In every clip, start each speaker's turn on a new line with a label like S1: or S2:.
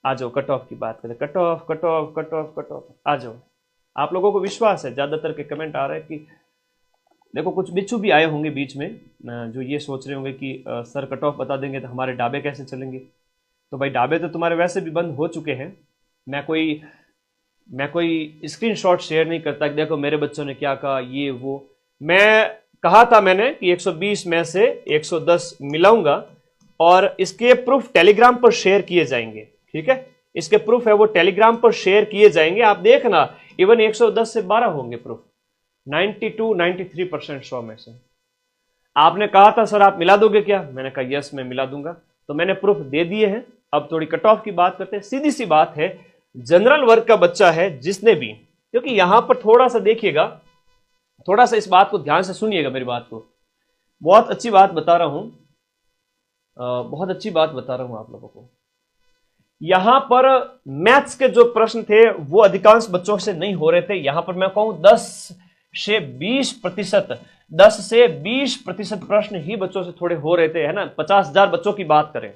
S1: आ जाओ cut off की बात करें, cut off cut off cut off cut off, आ जाओ। आप लोगों को विश्वास है, ज्यादातर के कमेंट आ रहे हैं कि देखो कुछ बिच्छू भी आए होंगे बीच में जो ये सोच रहे होंगे कि सर कट ऑफ बता देंगे तो हमारे ढाबे कैसे चलेंगे। तो भाई ढाबे तो तुम्हारे वैसे भी बंद हो चुके हैं। मैं कोई स्क्रीनशॉट शेयर नहीं करता कि देखो मेरे बच्चों ने क्या कहा ये वो। मैं कहा था मैंने कि 120 में से 110 मिलाऊंगा और इसके प्रूफ टेलीग्राम पर शेयर किए जाएंगे। ठीक है, इसके प्रूफ है वो टेलीग्राम पर शेयर किए जाएंगे। आप देखना इवन 110 से 12 होंगे प्रूफ। 92-93% 100 में से। आपने कहा था सर आप मिला दोगे क्या, मैंने कहा यस मैं मिला दूंगा, तो मैंने प्रूफ दे दिए हैं। अब थोड़ी कट ऑफ की बात करते हैं। सीधी सी बात है, जनरल वर्ग का बच्चा है जिसने भी, क्योंकि यहां पर थोड़ा सा देखिएगा, थोड़ा सा इस बात को ध्यान से सुनिएगा, मेरी बात को, बहुत अच्छी बात बता रहा हूं, बहुत अच्छी बात बता रहा हूं आप लोगों को। यहां पर मैथ्स के जो प्रश्न थे वो अधिकांश बच्चों से नहीं हो रहे थे। यहां पर मैं कहूं 10 से 20%, 10 से 20% प्रश्न ही बच्चों से थोड़े हो रहे थे, है ना। 50,000 बच्चों की बात करें,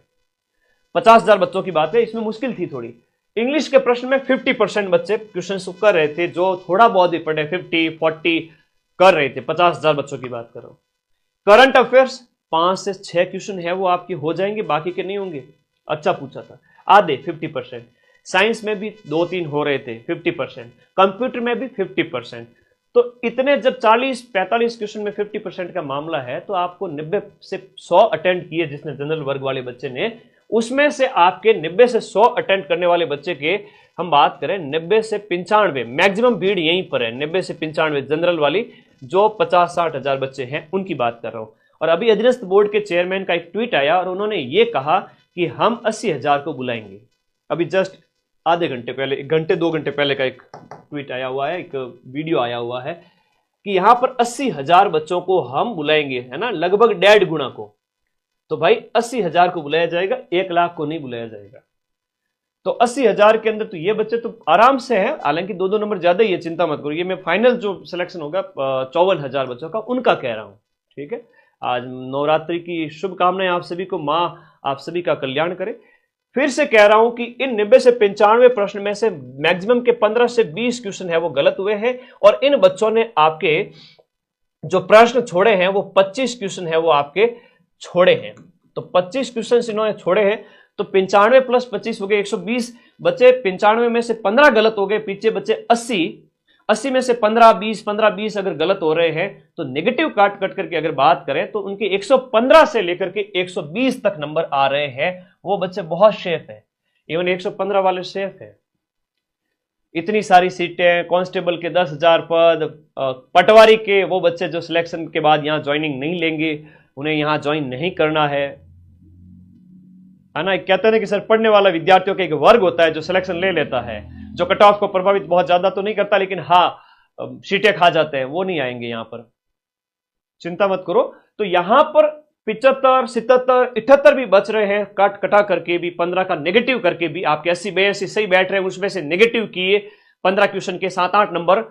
S1: 50,000 बच्चों की बात है, इसमें मुश्किल थी थोड़ी। इंग्लिश के प्रश्न में 50% बच्चे क्वेश्चन कर रहे थे, जो थोड़ा बहुत ही पढ़े 50-40 कर रहे थे। 50,000 बच्चों की बात करो। करंट अफेयर्स 5 से 6 क्वेश्चन है वो आपके हो जाएंगे, बाकी के नहीं होंगे। अच्छा पूछा था, आधे 50%। साइंस में भी 2-3 हो रहे थे 50%, कंप्यूटर में भी 50%। तो इतने जब 40-45 क्वेश्चन में 50% का मामला है, तो आपको 90 से 100 अटेंड किए जिसने जनरल वर्ग वाले बच्चे ने, उसमें से आपके 90 से 100 अटेंड करने वाले बच्चे के हम बात करें 90 से 95, मैक्सिमम भीड़ यहीं पर है 90 से 95 जनरल वाली, जो 50-60 हजार बच्चे हैं उनकी बात कर रहा हूं। और अभी अधीनस्थ बोर्ड के चेयरमैन का एक ट्वीट आया और उन्होंने ये कहा कि हम 80,000 को बुलाएंगे। अभी जस्ट आधे घंटे पहले, 1 घंटे 2 घंटे पहले का एक ट्वीट आया हुआ है, एक वीडियो आया हुआ है कि यहां पर 80,000 बच्चों को हम बुलाएंगे, है ना, लगभग 1.5 गुना को। तो भाई 80,000 को बुलाया जाएगा, 1 लाख को नहीं बुलाया जाएगा। तो 80,000 के अंदर तो ये बच्चे तो आराम से है, हालांकि 2-2 नंबर ज्यादा ही है, चिंता मत करो। ये मैं फाइनल जो सिलेक्शन होगा 54,000 बच्चों का, उनका कह रहा हूं। ठीक है, आज नवरात्रि की शुभकामनाएं आप सभी को, मां आप सभी का कल्याण करे। फिर से कह रहा हूं कि इन 90 से 95 प्रश्न में से मैक्सिमम के 15 से 20 क्वेश्चन है वो गलत हुए हैं, और इन बच्चों ने आपके जो प्रश्न छोड़े हैं वो 25 क्वेश्चन है वो आपके छोड़े हैं। तो 25 क्वेश्चन इन्होंने छोड़े हैं, तो 95 प्लस 25 हो गए 120 बच्चे। 95 में से 15 गलत हो गए, पीछे बच्चे 80 में से 15-20, 15-20 अगर गलत हो रहे हैं, तो नेगेटिव काट कट करके अगर बात करें तो उनके 115 से लेकर के 120 तक नंबर आ रहे हैं। वो बच्चे बहुत सेफ है, इवन 115 वाले सेफ है। इतनी सारी सीटें, कांस्टेबल के 10,000 पद, पटवारी के वो बच्चे जो सिलेक्शन के बाद यहां ज्वाइनिंग नहीं लेंगे, उन्हें यहां ज्वाइन नहीं करना है ना। कहते हैं कि सर पढ़ने वाला विद्यार्थियों का एक वर्ग होता है जो सिलेक्शन ले लेता है, जो कट ऑफ को प्रभावित बहुत ज्यादा तो नहीं करता, लेकिन हाँ सीटें खा जाते हैं, वो नहीं आएंगे यहां पर, चिंता मत करो। तो यहां पर 75, 77, 78 भी बच रहे हैं, काट कटा करके भी, 15 का नेगेटिव करके भी। आपके 80-82 सही बैठ रहे हैं, उसमें से नेगेटिव किए 15 क्वेश्चन के 7-8 नंबर,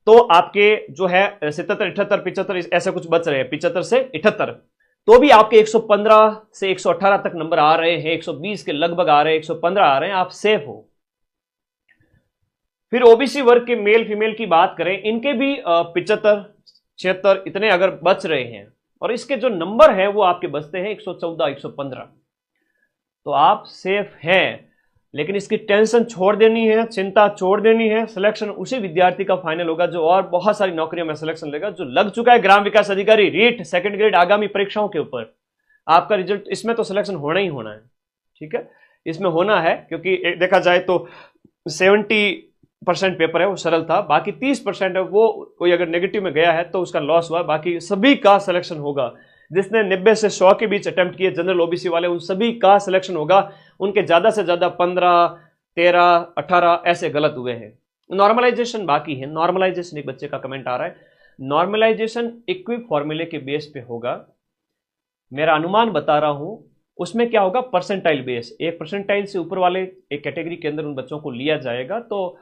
S1: तो आपके जो है 77, 78, 75 ऐसे कुछ बच रहे हैं, 75 से 78, तो भी आपके 115 से 118 तक नंबर आ रहे हैं, 120 के लगभग आ रहे हैं, 115 आ रहे हैं, आप सेफ हो। फिर ओबीसी वर्ग के मेल फीमेल की बात करें, इनके भी 75, 76 इतने अगर बच रहे हैं, और इसके जो नंबर है वो आपके बचते हैं 114, 115, तो आप सेफ हैं। लेकिन इसकी टेंशन छोड़ देनी है, चिंता छोड़ देनी है। सिलेक्शन उसी विद्यार्थी का फाइनल होगा जो और बहुत सारी नौकरियों में सिलेक्शन लेगा, जो लग चुका है ग्राम विकास अधिकारी, रीट, सेकंड ग्रेड आगामी परीक्षाओं के ऊपर। आपका रिजल्ट इसमें तो सिलेक्शन होना ही होना है। ठीक है, इसमें होना है, क्योंकि देखा जाए तो 70% पेपर है वो सरल था, बाकी 30% है वो कोई अगर नेगेटिव में गया है तो उसका लॉस हुआ, बाकी सभी का सिलेक्शन होगा। जिसने 90 से 100 के बीच अटेम्प्ट किए जनरल ओबीसी वाले, उन सभी का सिलेक्शन होगा। उनके ज्यादा से ज्यादा 15, 13, 18 ऐसे गलत हुए हैं। नॉर्मलाइजेशन बाकी है, नॉर्मलाइजेशन एक बच्चे का कमेंट आ रहा है, नॉर्मलाइजेशन इक्विप फॉर्मूले के बेस पे होगा, मेरा अनुमान बता रहा हूं। उसमें क्या होगा, परसेंटाइल बेस, 1 परसेंटाइल से ऊपर वाले एक कैटेगरी के अंदर उन बच्चों को लिया जाएगा, तो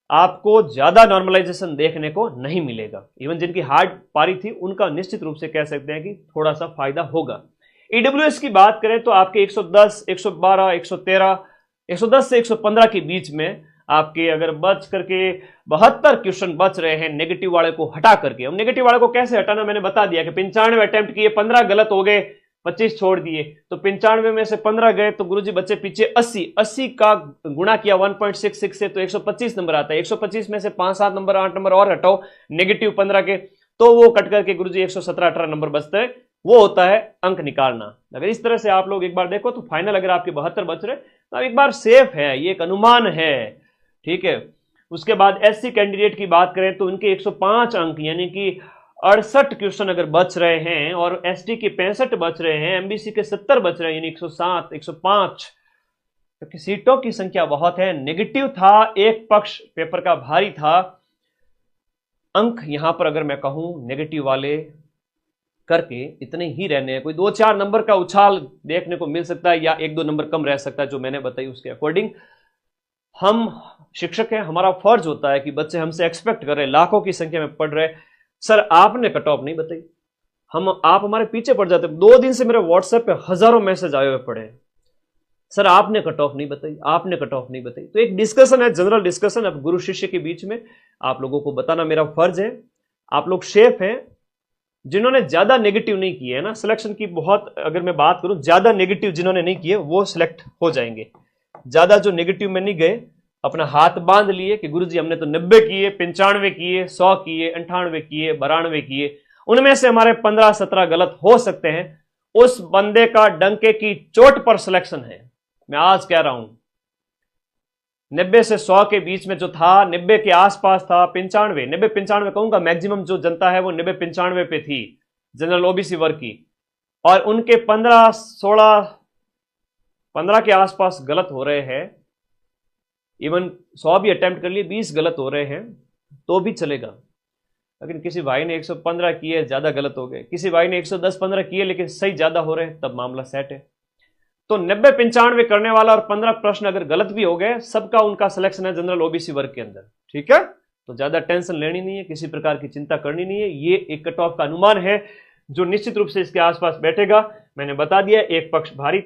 S1: आपको ज्यादा नॉर्मलाइजेशन देखने को नहीं मिलेगा। इवन जिनकी हार्ड पारी थी उनका निश्चित रूप से कह सकते हैं कि थोड़ा सा फायदा होगा। ईडब्ल्यूएस की बात करें तो आपके 110, 112, 113 110 से 115 के बीच में आपके अगर बच करके 72 क्वेश्चन बच रहे हैं नेगेटिव वाले को हटा करके। हम नेगेटिव वाले को कैसे हटाना मैंने बता दिया कि 95 अटेम्प्ट किए, 15 गलत हो गए, 25 छोड़ दिए, तो 95 में से 15 गए तो गुरुजी बच्चे पीछे 80 का गुणा किया 1.66 से तो 125 नंबर आता है। 125 में से 5-7 नंबर 8 नंबर और हटाओ नेगेटिव 15 के, तो वो कट करके गुरुजी 117-18 नंबर बचते हैं। वो होता है अंक निकालना। अगर इस तरह से आप लोग एक बार देखो तो फाइनल अगर आपके 72 बच रहे तो आप एक बार सेफ है, ये एक अनुमान है, ठीक है। उसके बाद एससी कैंडिडेट की बात करें तो उनके 105 अंक यानी कि 68 क्वेश्चन अगर बच रहे हैं और एसटी के 65 बच रहे हैं, एमबीसी के 70 बच रहे हैं, यानी 107 105, क्योंकि सीटों की संख्या बहुत है। नेगेटिव था, एक पक्ष पेपर का भारी था। अंक यहां पर अगर मैं कहूं नेगेटिव वाले करके इतने ही रहने हैं, कोई 2-4 नंबर का उछाल देखने को मिल सकता है या 1-2 नंबर कम रह सकता है, जो मैंने बताई उसके अकॉर्डिंग। हम शिक्षक हैं, हमारा फर्ज होता है कि बच्चे हमसे एक्सपेक्ट कर रहे हैं, लाखों की संख्या में पढ़ रहे, सर आपने कट ऑफ नहीं बताई, आप हमारे पीछे पड़ जाते। 2 दिन से मेरे व्हाट्सएप पे हजारों मैसेज आए हुए पड़े हैं, सर आपने कट ऑफ नहीं बताई, आपने कट ऑफ नहीं बताई। तो एक डिस्कशन है, जनरल डिस्कशन अब गुरु शिष्य के बीच में, आप लोगों को बताना मेरा फर्ज है। आप लोग शेफ हैं, जिन्होंने ज्यादा नेगेटिव नहीं किए है ना, सिलेक्शन की बहुत अगर मैं बात करूं, ज्यादा नेगेटिव जिन्होंने नहीं किए वो सिलेक्ट हो जाएंगे। ज्यादा जो नेगेटिव में नहीं गए, अपना हाथ बांध लिए कि गुरुजी हमने तो 90 किए, 95 किए, 100 किए, 98 किए, 92 किए, उनमें से हमारे 15-17 गलत हो सकते हैं, उस बंदे का डंके की चोट पर सिलेक्शन है। मैं आज कह रहा हूं 90 से 100 के बीच में जो था, 90 के आसपास था, 95 90-95 कहूंगा, मैक्सिमम जो जनता है वो 90-95 पे थी जनरल ओबीसी वर्ग की, और उनके 15 के आसपास गलत हो रहे हैं। इवन 100 भी अटेम्प्ट कर लिए, 20 गलत हो रहे हैं तो भी चलेगा। लेकिन किसी भाई ने 115 किए, ज्यादा गलत हो गए, किसी भाई ने 110-15 किए लेकिन सही ज्यादा हो रहे हैं, तब मामला सेट है। तो 90-95 करने वाला और 15 प्रश्न अगर गलत भी हो गए, सबका उनका सिलेक्शन है जनरल ओबीसी वर्ग के अंदर, ठीक है। तो ज्यादा टेंशन लेनी नहीं है, किसी प्रकार की चिंता करनी नहीं है। ये एक कट ऑफ का अनुमान है जो निश्चित रूप से इसके आसपास बैठेगा। मैंने बता दिया एक पक्ष भारी था।